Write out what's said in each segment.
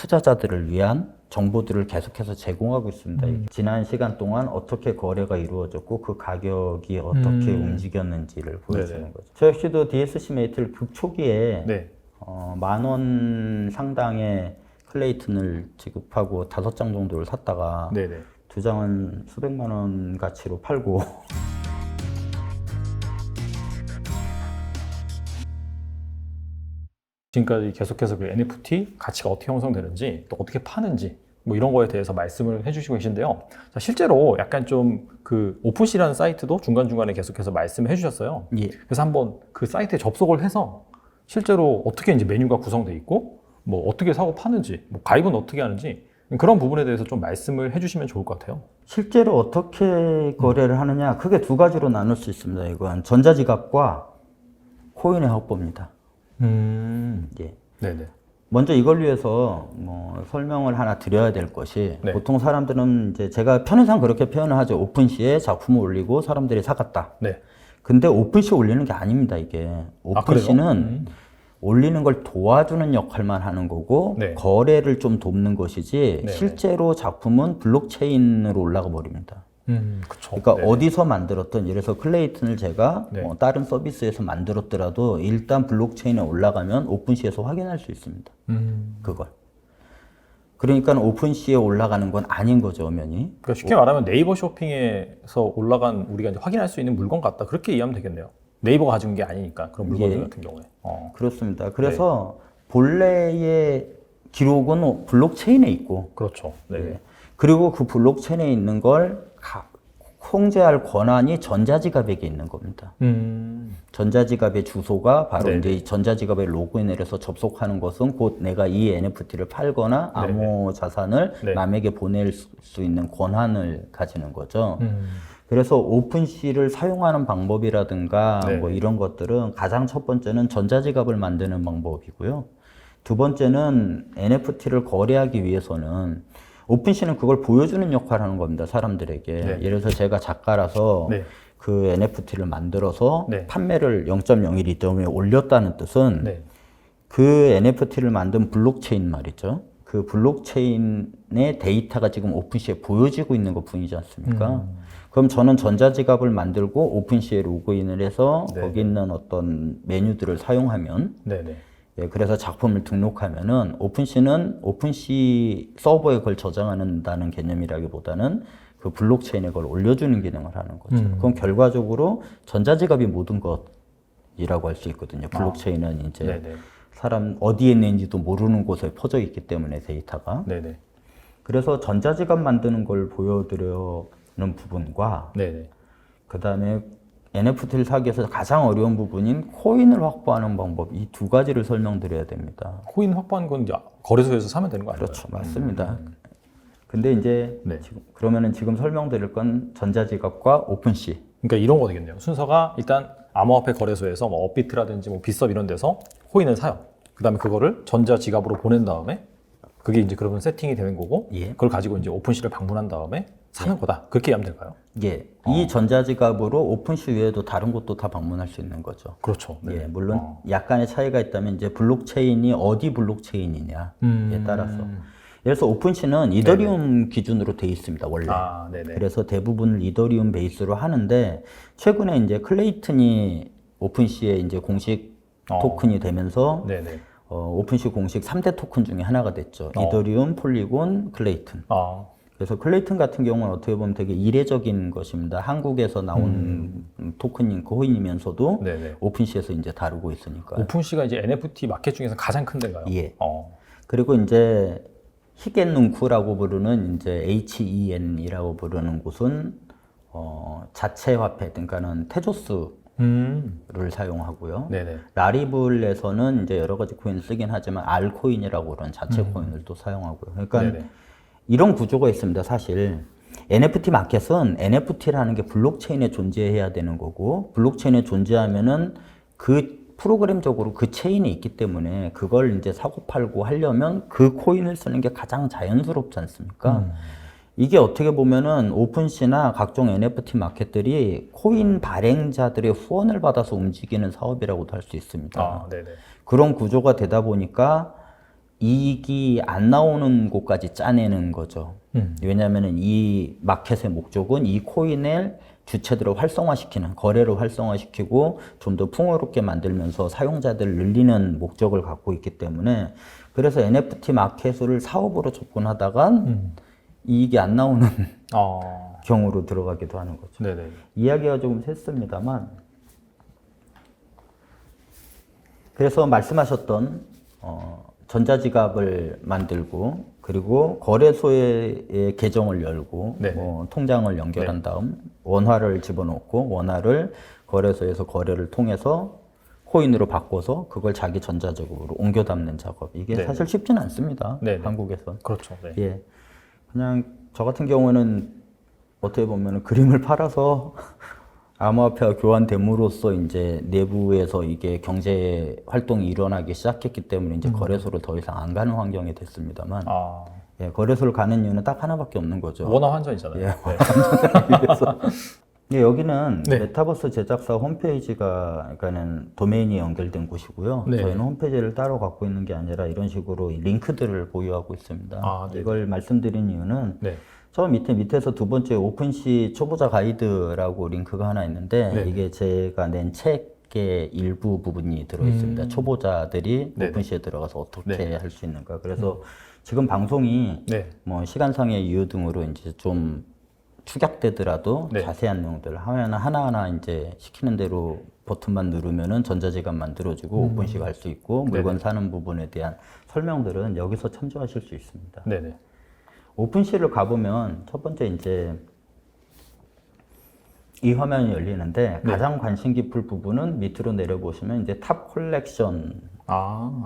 투자자들을 위한 정보들을 계속해서 제공하고 있습니다. 지난 시간 동안 어떻게 거래가 이루어졌고 그 가격이 어떻게 움직였는지를 보여주는 네네. 거죠. 저 역시도 DSC 메이트를 극초기에 네. 10,000원 상당의 클레이튼을 지급하고 5장 정도를 샀다가 네네. 2장은 수백만 원 가치로 팔고 지금까지 계속해서 그 NFT 가치가 어떻게 형성되는지 또 어떻게 파는지 뭐 이런 거에 대해서 말씀을 해주시고 계신데요. 자, 실제로 약간 좀 그 오픈시라는 사이트도 중간중간에 계속해서 말씀해 주셨어요. 예. 그래서 한번 그 사이트에 접속을 해서 실제로 어떻게 이제 메뉴가 구성돼 있고 뭐 어떻게 사고 파는지 뭐 가입은 어떻게 하는지 그런 부분에 대해서 좀 말씀을 해주시면 좋을 것 같아요. 실제로 어떻게 거래를 하느냐 크게 두 가지로 나눌 수 있습니다. 이건 전자지갑과 코인의 확보입니다. 예. 네네. 먼저 이걸 위해서 뭐 설명을 하나 드려야 될 것이 네. 보통 사람들은 이제 제가 편의상 그렇게 표현을 하죠. 오픈시에 작품을 올리고 사람들이 사갔다. 네. 근데 오픈시에 올리는 게 아닙니다. 이게 오픈시는 올리는 걸 도와주는 역할만 하는 거고 네. 거래를 좀 돕는 것이지 네. 실제로 작품은 블록체인으로 올라가 버립니다. 그쵸. 그러니까 네. 어디서 만들었든 예를 들어서 클레이튼을 제가 네. 다른 서비스에서 만들었더라도 일단 블록체인에 올라가면 오픈시에서 확인할 수 있습니다. 그걸. 그러니까 오픈시에 올라가는 건 아닌 거죠, 엄연히. 그러니까 쉽게 말하면 네이버 쇼핑에서 올라간 우리가 이제 확인할 수 있는 물건 같다. 그렇게 이해하면 되겠네요. 네이버가 가진 게 아니니까 그런 물건들 예. 같은 경우에. 그렇습니다. 그래서 본래의 기록은 블록체인에 있고, 그렇죠. 네. 예. 그리고 그 블록체인에 있는 걸 통제할 권한이 전자지갑에게 있는 겁니다. 전자지갑의 주소가 바로 네네. 이제 이 전자지갑에 로그인을 해서 접속하는 것은 곧 내가 이 NFT를 팔거나 암호 자산을 네. 남에게 보낼 수 있는 권한을 가지는 거죠. 그래서 오픈시를 사용하는 방법이라든가 네네. 뭐 이런 것들은 가장 첫 번째는 전자지갑을 만드는 방법이고요. 두 번째는 NFT를 거래하기 위해서는 오픈시는 그걸 보여주는 역할을 하는 겁니다. 사람들에게. 네. 예를 들어서 제가 작가라서 네. 그 NFT를 만들어서 네. 판매를 0.01 이더리움에 올렸다는 뜻은 네. 그 NFT를 만든 블록체인 말이죠. 그 블록체인의 데이터가 지금 오픈시에 보여지고 있는 것 뿐이지 않습니까? 그럼 저는 전자지갑을 만들고 오픈시에 로그인을 해서 네. 거기 있는 어떤 메뉴들을 사용하면 네네. 예, 그래서 작품을 등록하면은 오픈시는 오픈시 서버에 그걸 저장한다는 개념이라기보다는 그 블록체인에 그걸 올려주는 기능을 하는 거죠. 그럼 결과적으로 전자지갑이 모든 것이라고 할 수 있거든요. 블록체인은 이제 네네. 사람 어디에 있는지도 모르는 곳에 퍼져 있기 때문에 데이터가. 네네. 그래서 전자지갑 만드는 걸 보여드리는 부분과 네네. 그 다음에 NFT를 사기 위해서 가장 어려운 부분인 코인을 확보하는 방법 이 두 가지를 설명드려야 됩니다. 코인 확보한 건 이제 거래소에서 사면 되는 거 아닌가요? 그렇죠, 맞습니다. 근데 이제 네. 그러면은 지금 설명드릴 건 전자지갑과 오픈시. 그러니까 이런 거 되겠네요. 순서가 일단 암호화폐 거래소에서 뭐 업비트라든지 뭐 빗썸 이런 데서 코인을 사요. 그다음에 그거를 전자지갑으로 보낸 다음에 그게 이제 그러면 세팅이 되는 거고 예. 그걸 가지고 이제 오픈시를 방문한 다음에 사는 거다. 그렇게 이해하면 될까요? 예, 이 전자지갑으로 오픈시 외에도 다른 곳도 다 방문할 수 있는 거죠. 그렇죠. 네. 예, 물론 약간의 차이가 있다면 이제 블록체인이 어디 블록체인이냐에 따라서. 예를 들어서 오픈시는 이더리움 기준으로 돼 있습니다, 원래. 아, 네네. 그래서 대부분을 이더리움 베이스로 하는데 최근에 이제 클레이튼이 오픈시의 이제 공식 토큰이 되면서 네네. 오픈시 공식 3대 토큰 중에 하나가 됐죠. 이더리움, 폴리곤, 클레이튼. 아, 그래서 클레이튼 같은 경우는 어떻게 보면 되게 이례적인 것입니다. 한국에서 나온 토큰인 코인이면서도 네네. 오픈시에서 이제 다루고 있으니까. 오픈시가 이제 NFT 마켓 중에서 가장 큰 데인가요? 예. 그리고 이제 히겐눈쿠라고 부르는 이제 HEN이라고 부르는 곳은 자체 화폐, 그러니까는 테조스를 사용하고요. 네네. 라리블에서는 이제 여러 가지 코인을 쓰긴 하지만 알코인이라고 그런 자체 코인을 또 사용하고요. 그러니까 네네. 이런 구조가 있습니다. 사실 NFT 마켓은 NFT라는 게 블록체인에 존재해야 되는 거고 블록체인에 존재하면은 그 프로그램적으로 그 체인이 있기 때문에 그걸 이제 사고 팔고 하려면 그 코인을 쓰는 게 가장 자연스럽지 않습니까? 이게 어떻게 보면은 오픈시나 각종 NFT 마켓들이 코인 발행자들의 후원을 받아서 움직이는 사업이라고도 할 수 있습니다. 아, 네네. 그런 구조가 되다 보니까 이익이 안 나오는 곳까지 짜내는 거죠. 왜냐하면 이 마켓의 목적은 이 코인을 주체들을 활성화시키는, 거래를 활성화시키고 좀 더 풍요롭게 만들면서 사용자들을 늘리는 목적을 갖고 있기 때문에, 그래서 NFT 마켓을 사업으로 접근하다가 이익이 안 나오는 경우로 들어가기도 하는 거죠. 네네. 이야기가 조금 샜습니다만, 그래서 말씀하셨던 전자지갑을 만들고, 그리고 거래소에 계정을 열고, 네네. 뭐 통장을 연결한 다음 원화를 집어넣고, 원화를 거래소에서 거래를 통해서 코인으로 바꿔서 그걸 자기 전자지갑으로 옮겨 담는 작업. 이게 네네. 사실 쉽지는 않습니다. 네네. 한국에서. 그렇죠. 네. 예. 그냥 저 같은 경우는 어떻게 보면 그림을 팔아서 암호화폐와 교환됨으로써 이제 내부에서 이게 경제 활동이 일어나기 시작했기 때문에 이제 거래소를 더 이상 안 가는 환경이 됐습니다만, 예, 거래소를 가는 이유는 딱 하나밖에 없는 거죠. 원화 환전이잖아요. 예, 네. 그래서 예, 여기는 네. 메타버스 제작사 홈페이지가, 그러니까는 도메인이 연결된 곳이고요. 네. 저희는 홈페이지를 따로 갖고 있는 게 아니라 이런 식으로 링크들을 보유하고 있습니다. 네. 이걸 말씀드린 이유는 네. 저 밑에서 두 번째 오픈시 초보자 가이드라고 링크가 하나 있는데, 네네. 이게 제가 낸 책의 일부 부분이 들어 있습니다. 초보자들이 네네. 오픈시에 들어가서 어떻게 네. 할 수 있는가. 그래서 지금 방송이 네. 뭐 시간상의 이유 등으로 이제 좀 축약되더라도 네. 자세한 내용들을 하면 하나하나 이제 시키는 대로 버튼만 누르면은 전자지갑 만들어지고 오픈시가 할 수 있고, 물건 네네. 사는 부분에 대한 설명들은 여기서 참조하실 수 있습니다. 네네. 오픈시를 가보면 첫 번째 이제 이 화면이 열리는데, 네. 가장 관심 깊을 부분은 밑으로 내려보시면 이제 탑 콜렉션,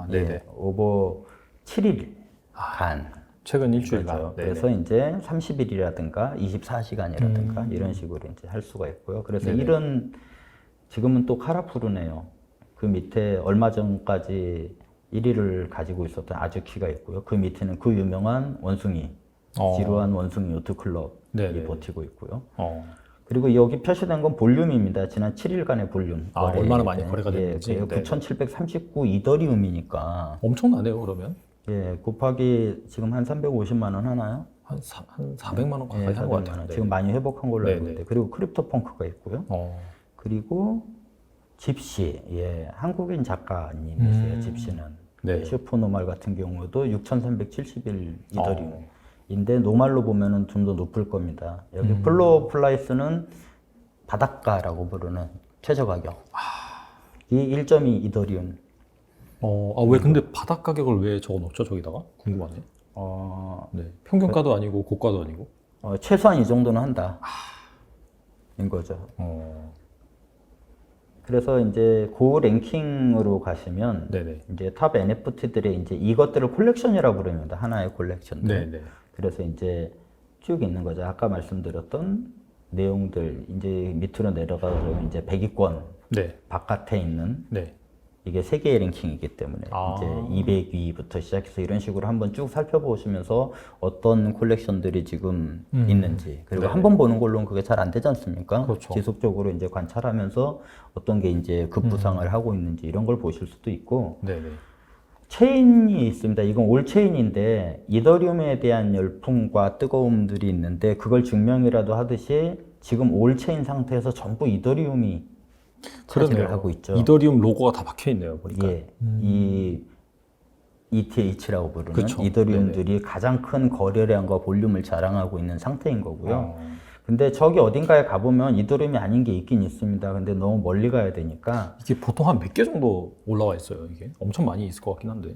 네네. 예, 오버 7일간 최근 일주일간. 그렇죠. 네네. 그래서 이제 30일이라든가 24시간이라든가 이런 식으로 이제 할 수가 있고요. 그래서 네네. 이런, 지금은 또 카라푸르네요. 그 밑에 얼마 전까지 1위를 가지고 있었던 아즈키가 있고요. 그 밑에는 그 유명한 원숭이, 지루한 원숭이 요트 클럽이 네네. 버티고 있고요. 그리고 여기 표시된 건 볼륨입니다. 지난 7일간의 볼륨. 얼마나 많이 거래가 됐는지. 예, 9,739 이더리움이니까. 엄청나네요, 그러면. 예, 곱하기 지금 한 350만 원 하나요? 한 400만 원 가까이 예, 하는 것 400만 같아요. 원. 네. 지금 많이 회복한 걸로 알고 네네. 있는데, 그리고 크립토 펑크가 있고요. 그리고 집시, 예, 한국인 작가님이세요. 집시는. 네. 슈퍼노말 같은 경우도 6,371 이더리움인데 노말로 보면은 좀 더 높을 겁니다. 여기 플로어 플라이스는 바닷가라고 부르는 최저 가격. 이 1.2 이더리움. 왜 근데 바닥 가격을 왜 적어 놓죠, 저기다가? 궁금하네. 네. 평균가도 아니고 고가도 아니고. 최소한 이 정도는 한다. 인 거죠. 그래서 이제 그 랭킹으로 가시면 네네. 이제 탑 NFT들의 이제 이것들을 콜렉션이라고 부릅니다. 하나의 콜렉션들. 네네. 그래서 이제 쭉 있는 거죠. 아까 말씀드렸던 내용들 이제 밑으로 내려가서 이제 100위권 네. 바깥에 있는, 네. 이게 세계의 랭킹이기 때문에 이제 200위부터 시작해서 이런 식으로 한번 쭉 살펴보시면서 어떤 콜렉션들이 지금 있는지, 그리고 네네. 한 번 보는 걸로는 그게 잘 안 되지 않습니까? 그렇죠. 지속적으로 이제 관찰하면서 어떤 게 이제 급부상을 하고 있는지 이런 걸 보실 수도 있고, 네네. 체인이 있습니다. 이건 올체인인데 이더리움에 대한 열풍과 뜨거움들이 있는데, 그걸 증명이라도 하듯이 지금 올체인 상태에서 전부 이더리움이 차지를 하고 있죠. 이더리움 로고가 다 박혀 있네요, 보니까. 예, 이 ETH라고 부르는 그쵸. 이더리움들이 가장 큰 거래량과 볼륨을 자랑하고 있는 상태인 거고요. 어. 근데 저기 어딘가에 가보면 이더리움이 아닌 게 있긴 있습니다. 근데 너무 멀리 가야 되니까. 이게 보통 한 몇 개 정도 올라와 있어요, 이게? 엄청 많이 있을 것 같긴 한데.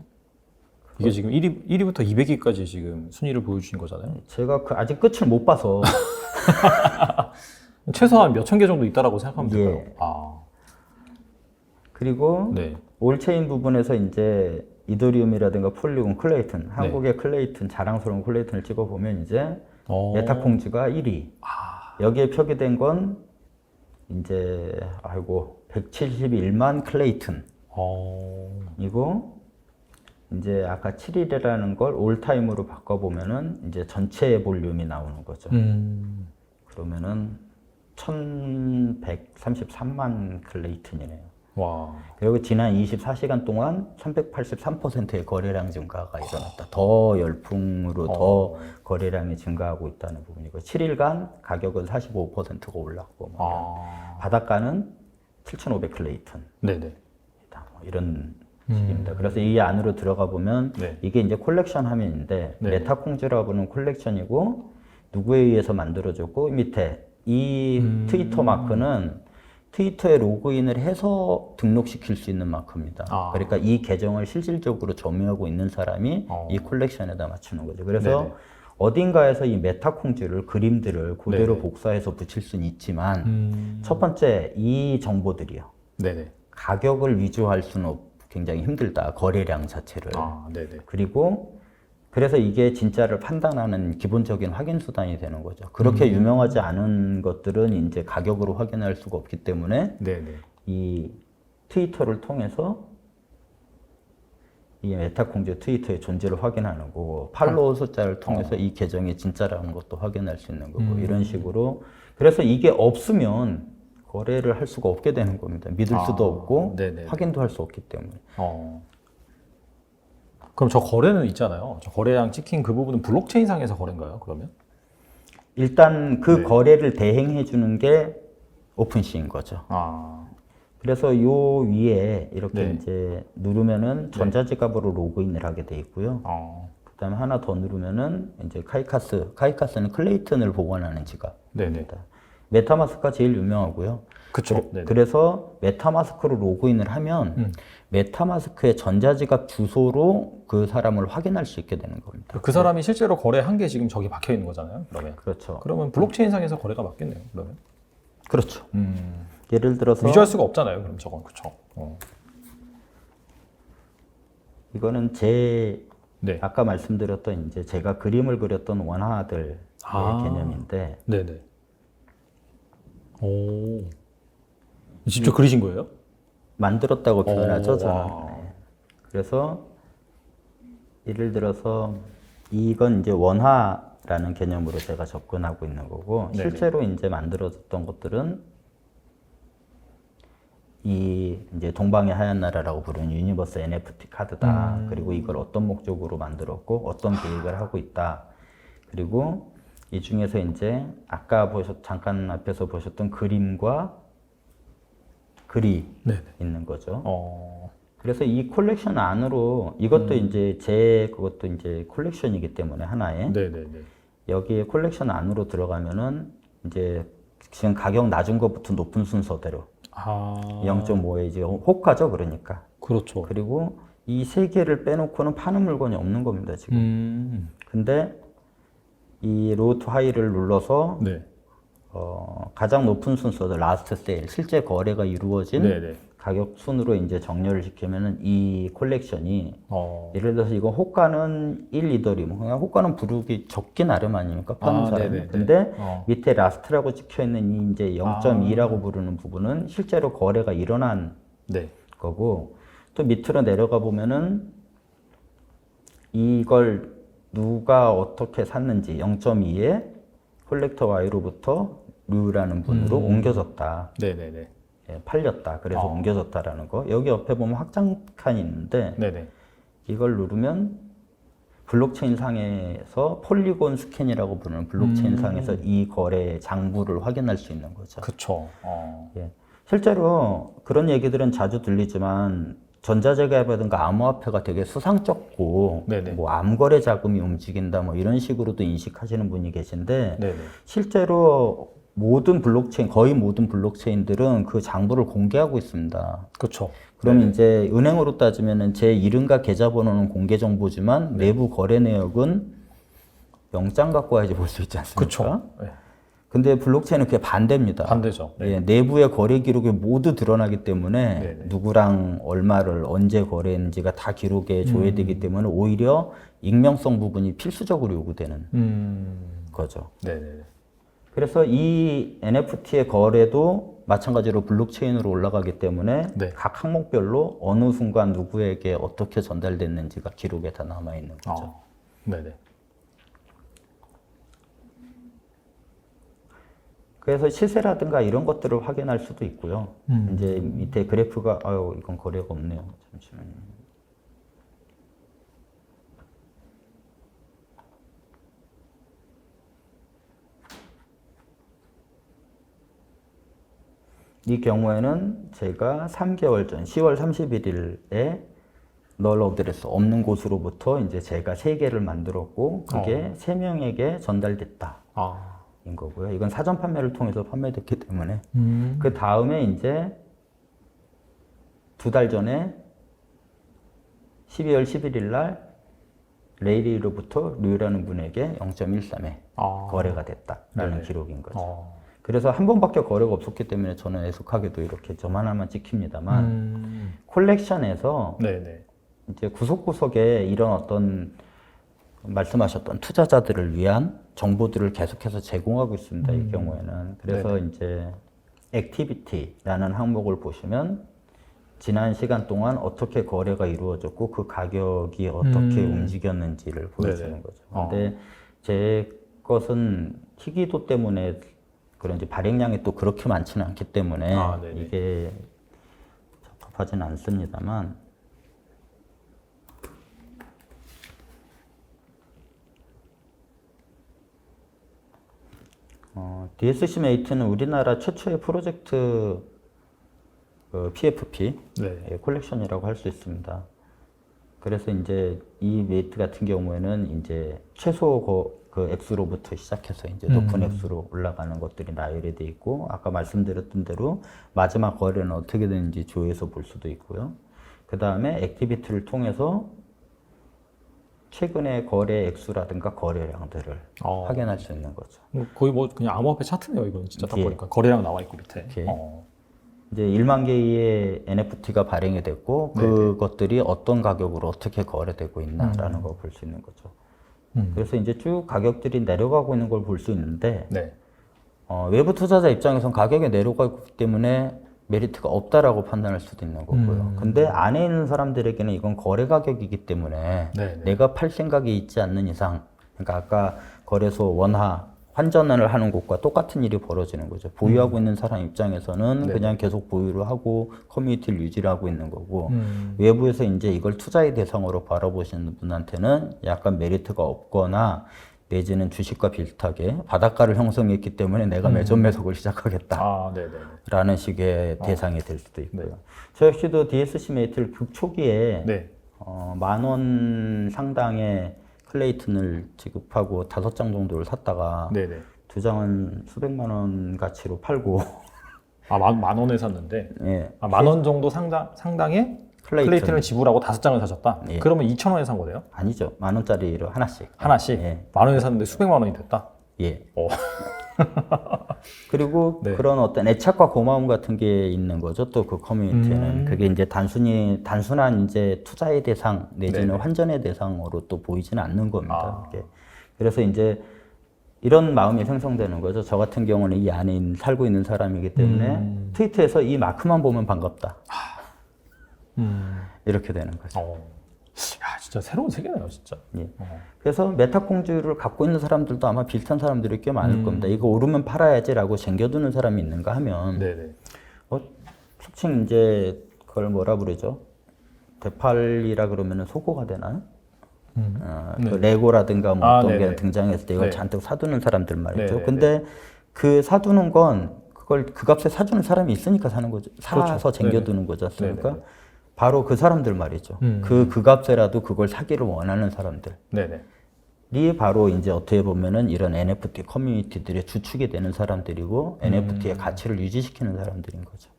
이게 지금 1위부터 200위까지 지금 순위를 보여주신 거잖아요. 제가 아직 끝을 못 봐서. 최소한 몇천 개 정도 있다라고 생각하면 예. 될까요? 그리고 네. 올체인 부분에서 이제 이더리움이라든가 폴리곤, 클레이튼, 한국의 클레이튼, 자랑스러운 클레이튼을 찍어보면 이제 메타콩즈가 1위. 여기에 표기된 건 이제 171만 클레이튼. 이고 이제 아까 7일이라는 걸 올타임으로 바꿔보면은 이제 전체 볼륨이 나오는 거죠. 그러면은 1133만 클레이튼이네요. 와. 그리고 지난 24시간 동안 383%의 거래량 증가가 일어났다. 더 열풍으로 더 거래량이 증가하고 있다는 부분이고 7일간 가격은 45%가 올랐고 뭐 바닷가는 7,500 클레이튼. 네네. 뭐 이런 식입니다. 그래서 이 안으로 들어가 보면 네. 이게 이제 콜렉션 화면인데 네. 메타콩즈라고 하는 콜렉션이고 누구에 의해서 만들어졌고 밑에 이 트위터 마크는 트위터에 로그인을 해서 등록시킬 수 있는 마크입니다. 그러니까 이 계정을 실질적으로 점유하고 있는 사람이 이 콜렉션에다 맞추는 거죠. 그래서 네네. 어딘가에서 이 메타콩즈를 그림들을 그대로 네네. 복사해서 붙일 수는 있지만 첫 번째 이 정보들이요. 네네. 가격을 위조할 수는 굉장히 힘들다. 거래량 자체를. 네네. 그리고 그래서 이게 진짜를 판단하는 기본적인 확인 수단이 되는 거죠. 그렇게 유명하지 않은 것들은 이제 가격으로 확인할 수가 없기 때문에 네네. 이 트위터를 통해서 이 메타콩즈 트위터의 존재를 확인하는 거고 팔로워 숫자를 통해서 이 계정이 진짜라는 것도 확인할 수 있는 거고 이런 식으로 그래서 이게 없으면 거래를 할 수가 없게 되는 겁니다. 믿을 수도 없고 네네네. 확인도 할 수 없기 때문에. 그럼 저 거래는 있잖아요. 저 거래량 찍힌 그 부분은 블록체인상에서 거래인가요? 그러면? 일단 그 네. 거래를 대행해 주는 게 오픈시인 거죠. 그래서 요 위에 이렇게 네. 이제 누르면은 전자지갑으로 로그인을 하게 돼 있고요. 그다음에 하나 더 누르면은 이제 카이카스는 클레이튼을 보관하는 지갑입니다. 네네. 메타마스크가 제일 유명하고요. 그쵸. 네네. 그래서 메타마스크로 로그인을 하면 메타마스크의 전자지갑 주소로 그 사람을 확인할 수 있게 되는 겁니다. 그 사람이 실제로 거래한 게 지금 저기 박혀 있는 거잖아요. 그러면. 그렇죠. 그러면 블록체인상에서 거래가 맞겠네요. 그러면. 그렇죠. 예를 들어서 위조할 수가 없잖아요. 그럼 저건 그쵸. 이거는 제 네. 아까 말씀드렸던 이제 제가 그림을 그렸던 원화들의 개념인데 네네. 오. 직접 그리신 거예요? 만들었다고 표현하죠, 저는. 와. 네. 그래서 예를 들어서 이건 이제 원화라는 개념으로 제가 접근하고 있는 거고 네네. 실제로 이제 만들어졌던 것들은 이 이제 동방의 하얀 나라라고 부르는 유니버스 NFT 카드다. 그리고 이걸 어떤 목적으로 만들었고 어떤 계획을 하고 있다. 그리고 이 중에서 이제 아까 잠깐 앞에서 보셨던 그림과 글이 네네. 있는 거죠. 그래서 이 콜렉션 안으로 이것도 이제 그것도 이제 콜렉션이기 때문에 하나의 네네네. 여기에 콜렉션 안으로 들어가면은 이제 지금 가격 낮은 것부터 높은 순서대로 0.5에 이제 호가죠, 그러니까. 그렇죠. 그리고 이 세 개를 빼놓고는 파는 물건이 없는 겁니다, 지금. 근데 이 로우 투 하이를 눌러서 네. 가장 높은 순서도 라스트 세일, 실제 거래가 이루어진 네네. 가격 순으로 이제 정렬을 시키면은 이 콜렉션이 예를 들어서 이거 호가는 1, 2더리움, 그냥 호가는 부르기 적기 나름 아닙니까? 파는 사람이. 네네네. 근데 밑에 라스트라고 찍혀 있는 이 이제 0.2라고 부르는 부분은 실제로 거래가 일어난 네. 거고 또 밑으로 내려가 보면은 이걸 누가 어떻게 샀는지 0.2에 콜렉터 Y로부터 류라는 분으로 옮겨졌다. 네네네. 예, 팔렸다. 그래서 옮겨졌다라는 거. 여기 옆에 보면 확장칸이 있는데 네네. 이걸 누르면 블록체인 상에서 폴리곤 스캔이라고 부르는 블록체인 상에서 이 거래 장부를 확인할 수 있는 거죠. 그쵸. 예. 실제로 그런 얘기들은 자주 들리지만 전자제값이라든가 암호화폐가 되게 수상쩍고 네네. 뭐 암거래 자금이 움직인다 뭐 이런 식으로도 인식하시는 분이 계신데 네네. 실제로 모든 블록체인 거의 모든 블록체인들은 그 장부를 공개하고 있습니다. 그쵸. 그럼 이제 은행으로 따지면은 제 이름과 계좌번호는 공개 정보지만 내부 거래 내역은 영장 갖고 와야지 볼 수 있지 않습니까? 그쵸. 네. 근데 블록체인은 그게 반대입니다. 반대죠. 네. 예, 내부의 거래 기록이 모두 드러나기 때문에 네네. 누구랑 얼마를 언제 거래했는지가 다 기록에 조회되기 때문에 오히려 익명성 부분이 필수적으로 요구되는 거죠. 네네네. 그래서 이 NFT의 거래도 마찬가지로 블록체인으로 올라가기 때문에 네. 각 항목별로 어느 순간 누구에게 어떻게 전달됐는지가 기록에 다 남아있는 거죠. 네네. 그래서 시세라든가 이런 것들을 확인할 수도 있고요. 이제 밑에 그래프가 아유 이건 거래가 없네요. 잠시만요. 이 경우에는 제가 3개월 전 10월 31일에 널 어드레스 없는 곳으로부터 이제 제가 3개를 만들었고 그게 3명에게 전달됐다. 인 거고요. 이건 사전 판매를 통해서 판매됐기 때문에 그 다음에 이제 2달 전에 12월 11일 날 레이리로부터 류라는 분에게 0.13에 거래가 됐다라는 네네. 기록인 거죠. 그래서 한 번밖에 거래가 없었기 때문에 저는 애석하게도 이렇게 점 하나만 찍힙니다만 콜렉션에서 네네. 이제 구석구석에 이런 어떤 말씀하셨던 투자자들을 위한 정보들을 계속해서 제공하고 있습니다. 이 경우에는. 그래서 네네. 이제 액티비티라는 항목을 보시면 지난 시간 동안 어떻게 거래가 이루어졌고 그 가격이 어떻게 움직였는지를 보여주는 네네. 거죠. 근데 제 것은 희귀도 때문에 그런지 발행량이 또 그렇게 많지는 않기 때문에 네네. 이게 적합하지는 않습니다만 DSC 메이트는 우리나라 최초의 프로젝트 PFP 네. 콜렉션이라고 할 수 있습니다. 그래서 이제 이 메이트 같은 경우에는 이제 최소 그 액수로부터 시작해서 이제 높은 액수로 올라가는 것들이 나열이 돼 있고 아까 말씀드렸던 대로 마지막 거래는 어떻게 되는지 조회해서 볼 수도 있고요. 그 다음에 액티비티를 통해서 최근의 거래 액수라든가 거래량들을 확인할 수 있는 거죠. 거의 뭐 그냥 암호화폐 차트네요. 이건 진짜 딱 예. 보니까 거래량 나와 있고 밑에. 예. 이제 1만 개의 NFT가 발행이 됐고 그것들이 어떤 가격으로 어떻게 거래되고 있나라는 걸 볼 수 있는 거죠. 그래서 이제 쭉 가격들이 내려가고 있는 걸 볼 수 있는데 네. 외부 투자자 입장에선 가격이 내려가고 있기 때문에 메리트가 없다라고 판단할 수도 있는 거고요. 근데 안에 있는 사람들에게는 이건 거래 가격이기 때문에 네네. 내가 팔 생각이 있지 않는 이상, 그러니까 아까 거래소 원화 환전을 하는 곳과 똑같은 일이 벌어지는 거죠. 보유하고 있는 사람 입장에서는 네네. 그냥 계속 보유를 하고 커뮤니티를 유지를 하고 있는 거고 외부에서 이제 이걸 투자의 대상으로 바라보시는 분한테는 약간 메리트가 없거나 내지는 주식과 비슷하게 바닷가를 형성했기 때문에 내가 매점 매석을 시작하겠다. 네네. 라는 식의 대상이 될 수도 있고요. 저 역시도 DSC 메이트를 극초기에 네. 10,000원 상당의 클레이튼을 지급하고 5장 정도를 샀다가 네네. 2장은 수백만 원 가치로 팔고 만 원에 샀는데 예, 만 원 정도 상당의 클레이튼을 지불하고 5장을 사셨다. 예. 그러면 2,000원에 산 거네요? 아니죠. 10,000원짜리로 하나씩. 하나씩? 예. 만 원에 샀는데 수백만 원이 됐다? 예. 오. 그리고 네. 그런 어떤 애착과 고마움 같은 게 있는 거죠. 또 그 커뮤니티는. 그게 이제 단순한 이제 투자의 대상 내지는 네네. 환전의 대상으로 또 보이지는 않는 겁니다. 그게. 그래서 이제 이런 마음이 생성되는 거죠. 저 같은 경우는 이 안에 살고 있는 사람이기 때문에 트위터에서 이 마크만 보면 반갑다. 이렇게 되는 거죠. 야, 진짜 새로운 세계네요, 진짜. 예. 그래서 메타공주를 갖고 있는 사람들도 아마 비슷한 사람들이 꽤 많을 겁니다. 이거 오르면 팔아야지라고 쟁겨두는 사람이 있는가 하면 네네. 특징 이제 그걸 뭐라 부르죠? 대팔이라 그러면은 소고가 되나요? 그 레고라든가 뭐 어떤 게 네네. 등장했을 때 이걸 네. 잔뜩 사두는 사람들 말이죠. 네네네. 근데 그 사두는 건 그걸 그 값에 사주는 사람이 있으니까 사는 거죠. 사서 그렇죠. 쟁겨두는 거지 않습니까? 네네네. 바로 그 사람들 말이죠. 그 값에라도 그걸 사기를 원하는 사람들. 네네. 이 바로 이제 어떻게 보면은 이런 NFT 커뮤니티들의 주축이 되는 사람들이고 NFT의 가치를 유지시키는 사람들인 거죠.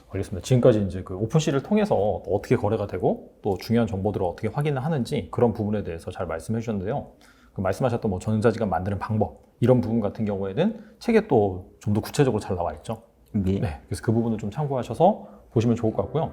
알겠습니다. 지금까지 이제 그 오픈시를 통해서 어떻게 거래가 되고 또 중요한 정보들을 어떻게 확인을 하는지 그런 부분에 대해서 잘 말씀해 주셨는데요. 그 말씀하셨던 뭐 전자지갑 만드는 방법 이런 부분 같은 경우에는 책에 또 좀 더 구체적으로 잘 나와 있죠. 예. 네, 그래서 그 부분을 좀 참고하셔서 보시면 좋을 것 같고요.